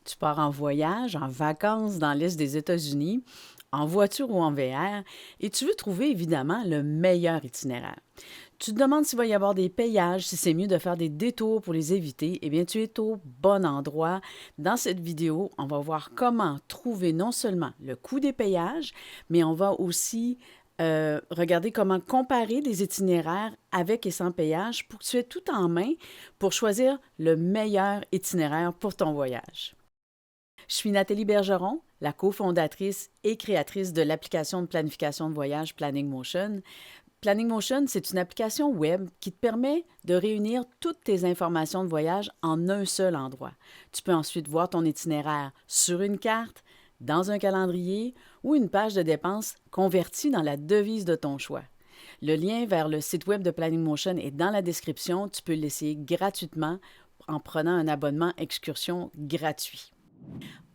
Tu pars en voyage, en vacances dans l'Est des États-Unis, en voiture ou en VR, et tu veux trouver évidemment le meilleur itinéraire. Tu te demandes s'il va y avoir des payages, si c'est mieux de faire des détours pour les éviter. Eh bien, tu es au bon endroit. Dans cette vidéo, on va voir comment trouver non seulement le coût des payages, mais on va aussi regarder comment comparer des itinéraires avec et sans payage pour que tu aies tout en main pour choisir le meilleur itinéraire pour ton voyage. Je suis Nathalie Bergeron, la cofondatrice et créatrice de l'application de planification de voyage Planning Motion. Planning Motion, c'est une application web qui te permet de réunir toutes tes informations de voyage en un seul endroit. Tu peux ensuite voir ton itinéraire sur une carte, dans un calendrier ou une page de dépenses convertie dans la devise de ton choix. Le lien vers le site web de Planning Motion est dans la description. Tu peux l'essayer gratuitement en prenant un abonnement excursion gratuit.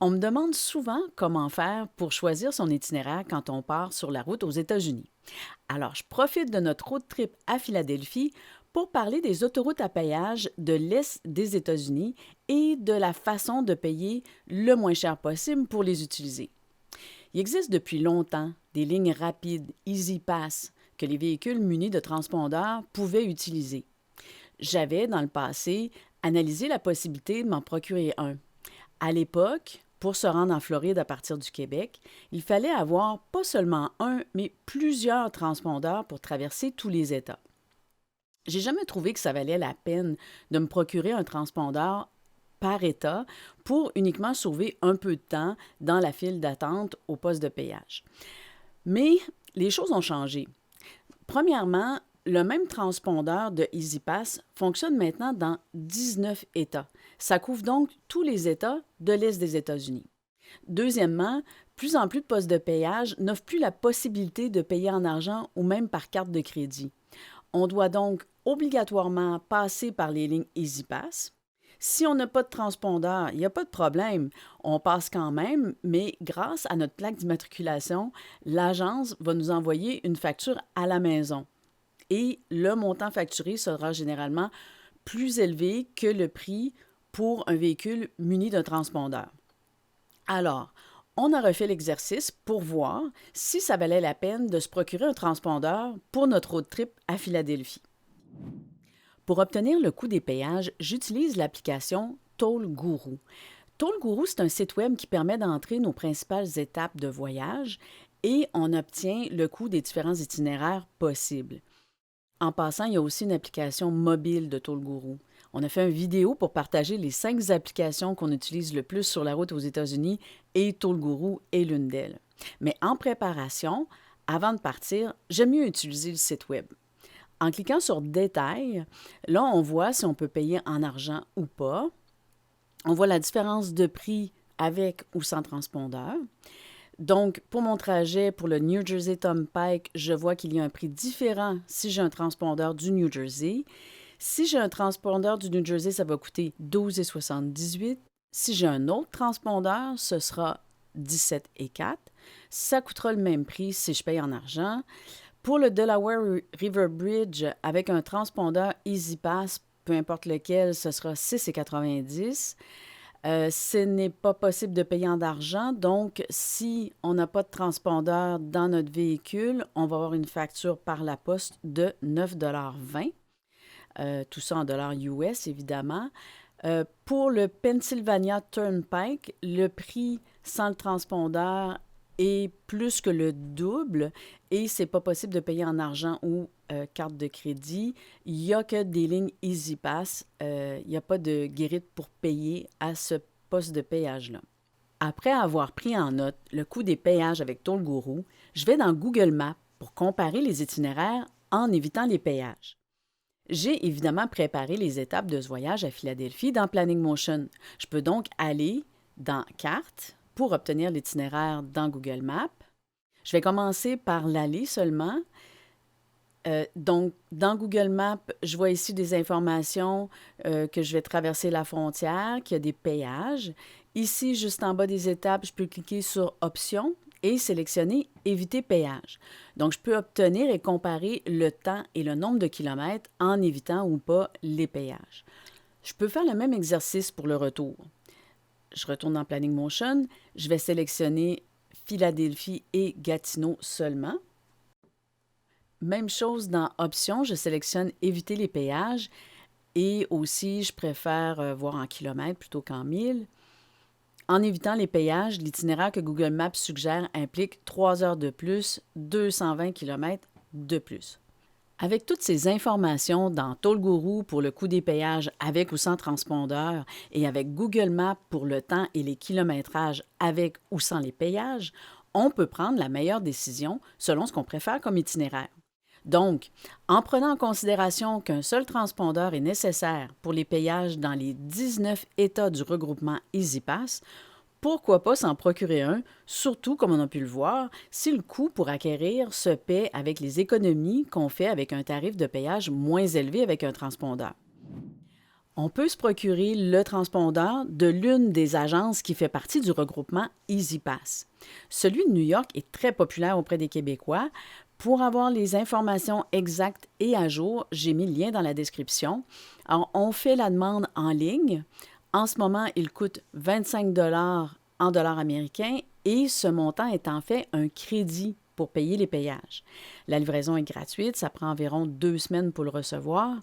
On me demande souvent comment faire pour choisir son itinéraire quand on part sur la route aux États-Unis. Alors, je profite de notre road trip à Philadelphie pour parler des autoroutes à péage de l'Est des États-Unis et de la façon de payer le moins cher possible pour les utiliser. Il existe depuis longtemps des lignes rapides, Easy Pass, que les véhicules munis de transpondeurs pouvaient utiliser. J'avais, dans le passé, analysé la possibilité de m'en procurer un. À l'époque, pour se rendre en Floride à partir du Québec, il fallait avoir pas seulement un, mais plusieurs transpondeurs pour traverser tous les États. J'ai jamais trouvé que ça valait la peine de me procurer un transpondeur par État pour uniquement sauver un peu de temps dans la file d'attente au poste de péage. Mais les choses ont changé. Premièrement, le même transpondeur de EasyPass fonctionne maintenant dans 19 États. Ça couvre donc tous les États de l'Est des États-Unis. Deuxièmement, plus en plus de postes de péage n'offrent plus la possibilité de payer en argent ou même par carte de crédit. On doit donc obligatoirement passer par les lignes EasyPass. Si on n'a pas de transpondeur, il n'y a pas de problème. On passe quand même, mais grâce à notre plaque d'immatriculation, l'agence va nous envoyer une facture à la maison. Et le montant facturé sera généralement plus élevé que le prix pour un véhicule muni d'un transpondeur. Alors, on a refait l'exercice pour voir si ça valait la peine de se procurer un transpondeur pour notre road trip à Philadelphie. Pour obtenir le coût des péages, j'utilise l'application Toll Guru. Toll Guru, c'est un site web qui permet d'entrer nos principales étapes de voyage et on obtient le coût des différents itinéraires possibles. En passant, il y a aussi une application mobile de Toll Guru. On a fait une vidéo pour partager les 5 applications qu'on utilise le plus sur la route aux États-Unis et Toll Guru est l'une d'elles. Mais en préparation, avant de partir, j'aime mieux utiliser le site web. En cliquant sur Détails, là, on voit si on peut payer en argent ou pas. On voit la différence de prix avec ou sans transpondeur. Donc, pour mon trajet pour le New Jersey Turnpike, je vois qu'il y a un prix différent si j'ai un transpondeur du New Jersey. Si j'ai un transpondeur du New Jersey, ça va coûter 12,78. Si j'ai un autre transpondeur, ce sera 17,04. Ça coûtera le même prix si je paye en argent. Pour le Delaware River Bridge, avec un transpondeur EasyPass, peu importe lequel, ce sera 6,90. Ce n'est pas possible de payer en argent, donc si on n'a pas de transpondeur dans notre véhicule, on va avoir une facture par la poste de 9,20 $. Tout ça en dollars US, évidemment. Pour le Pennsylvania Turnpike, le prix sans le transpondeur est plus que le double et c'est pas possible de payer en argent ou carte de crédit. Il n'y a que des lignes EasyPass. Il n'y a pas de guérite pour payer à ce poste de péage-là. Après avoir pris en note le coût des péages avec Toll Guru, je vais dans Google Maps pour comparer les itinéraires en évitant les péages. J'ai évidemment préparé les étapes de ce voyage à Philadelphie dans Planning Motion. Je peux donc aller dans Carte pour obtenir l'itinéraire dans Google Maps. Je vais commencer par l'aller seulement. Donc, dans Google Maps, je vois ici des informations que je vais traverser la frontière, qu'il y a des péages. Ici, juste en bas des étapes, je peux cliquer sur Options et sélectionner Éviter péage. Donc, je peux obtenir et comparer le temps et le nombre de kilomètres en évitant ou pas les péages. Je peux faire le même exercice pour le retour. Je retourne dans Planning Motion. Je vais sélectionner Philadelphie et Gatineau seulement. Même chose dans Options, je sélectionne Éviter les péages et aussi je préfère voir en kilomètres plutôt qu'en milles. En évitant les péages, l'itinéraire que Google Maps suggère implique 3 heures de plus, 220 km de plus. Avec toutes ces informations dans TollGuru pour le coût des péages avec ou sans transpondeur et avec Google Maps pour le temps et les kilométrages avec ou sans les péages, on peut prendre la meilleure décision selon ce qu'on préfère comme itinéraire. Donc, en prenant en considération qu'un seul transpondeur est nécessaire pour les péages dans les 19 États du regroupement EasyPass, pourquoi pas s'en procurer un, surtout comme on a pu le voir, si le coût pour acquérir se paie avec les économies qu'on fait avec un tarif de péage moins élevé avec un transpondeur. On peut se procurer le transpondeur de l'une des agences qui fait partie du regroupement EasyPass. Celui de New York est très populaire auprès des Québécois. Pour avoir les informations exactes et à jour, j'ai mis le lien dans la description. Alors, on fait la demande en ligne. En ce moment, il coûte 25 en dollars américains et ce montant est en fait un crédit pour payer les péages. La livraison est gratuite, ça prend environ 2 semaines pour le recevoir.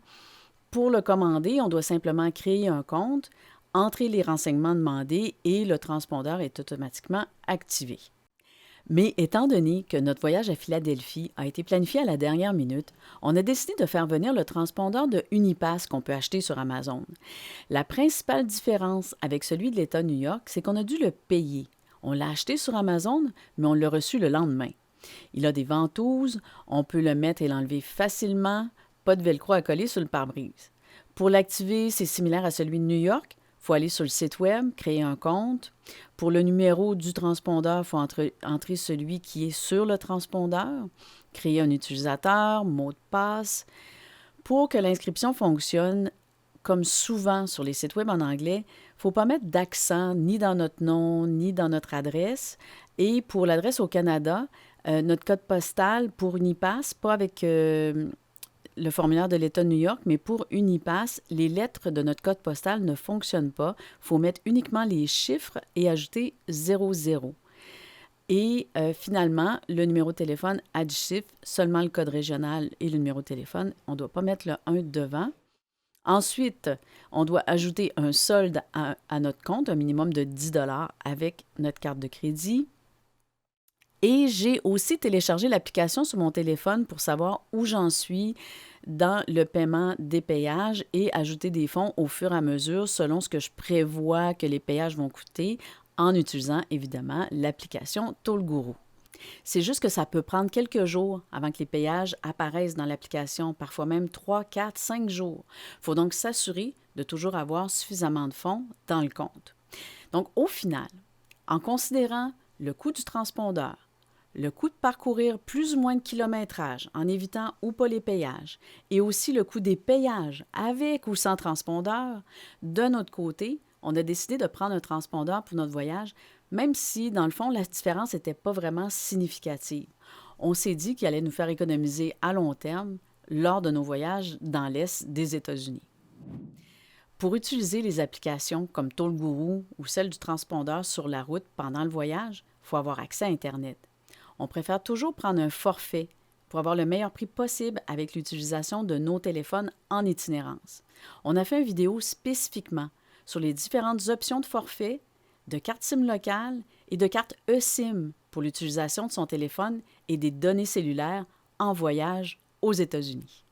Pour le commander, on doit simplement créer un compte, entrer les renseignements demandés et le transpondeur est automatiquement activé. Mais étant donné que notre voyage à Philadelphie a été planifié à la dernière minute, on a décidé de faire venir le transpondeur de Unipass qu'on peut acheter sur Amazon. La principale différence avec celui de l'État de New York, c'est qu'on a dû le payer. On l'a acheté sur Amazon, mais on l'a reçu le lendemain. Il a des ventouses, on peut le mettre et l'enlever facilement, pas de velcro à coller sur le pare-brise. Pour l'activer, c'est similaire à celui de New York. Il faut aller sur le site web, créer un compte. Pour le numéro du transpondeur, il faut entrer celui qui est sur le transpondeur, créer un utilisateur, mot de passe. Pour que l'inscription fonctionne, comme souvent sur les sites web en anglais, il ne faut pas mettre d'accent ni dans notre nom, ni dans notre adresse. Et pour l'adresse au Canada, notre code postal pour Unipass, pas avec le formulaire de l'État de New York, mais pour Unipass, les lettres de notre code postal ne fonctionnent pas. Il faut mettre uniquement les chiffres et ajouter 00. Et finalement, le numéro de téléphone a du chiffre, seulement le code régional et le numéro de téléphone. On ne doit pas mettre le 1 devant. Ensuite, on doit ajouter un solde à notre compte, un minimum de 10 avec notre carte de crédit. Et j'ai aussi téléchargé l'application sur mon téléphone pour savoir où j'en suis dans le paiement des péages et ajouter des fonds au fur et à mesure selon ce que je prévois que les péages vont coûter en utilisant évidemment l'application TollGuru. C'est juste que ça peut prendre quelques jours avant que les péages apparaissent dans l'application, parfois même 3, 4, 5 jours. Il faut donc s'assurer de toujours avoir suffisamment de fonds dans le compte. Donc au final, en considérant le coût du transpondeur, le coût de parcourir plus ou moins de kilométrage en évitant ou pas les péages et aussi le coût des péages avec ou sans transpondeur, de notre côté, on a décidé de prendre un transpondeur pour notre voyage, même si, dans le fond, la différence n'était pas vraiment significative. On s'est dit qu'il allait nous faire économiser à long terme lors de nos voyages dans l'Est des États-Unis. Pour utiliser les applications comme TollGuru ou celle du transpondeur sur la route pendant le voyage, il faut avoir accès à Internet. On préfère toujours prendre un forfait pour avoir le meilleur prix possible avec l'utilisation de nos téléphones en itinérance. On a fait une vidéo spécifiquement sur les différentes options de forfait, de carte SIM locale et de carte eSIM pour l'utilisation de son téléphone et des données cellulaires en voyage aux États-Unis.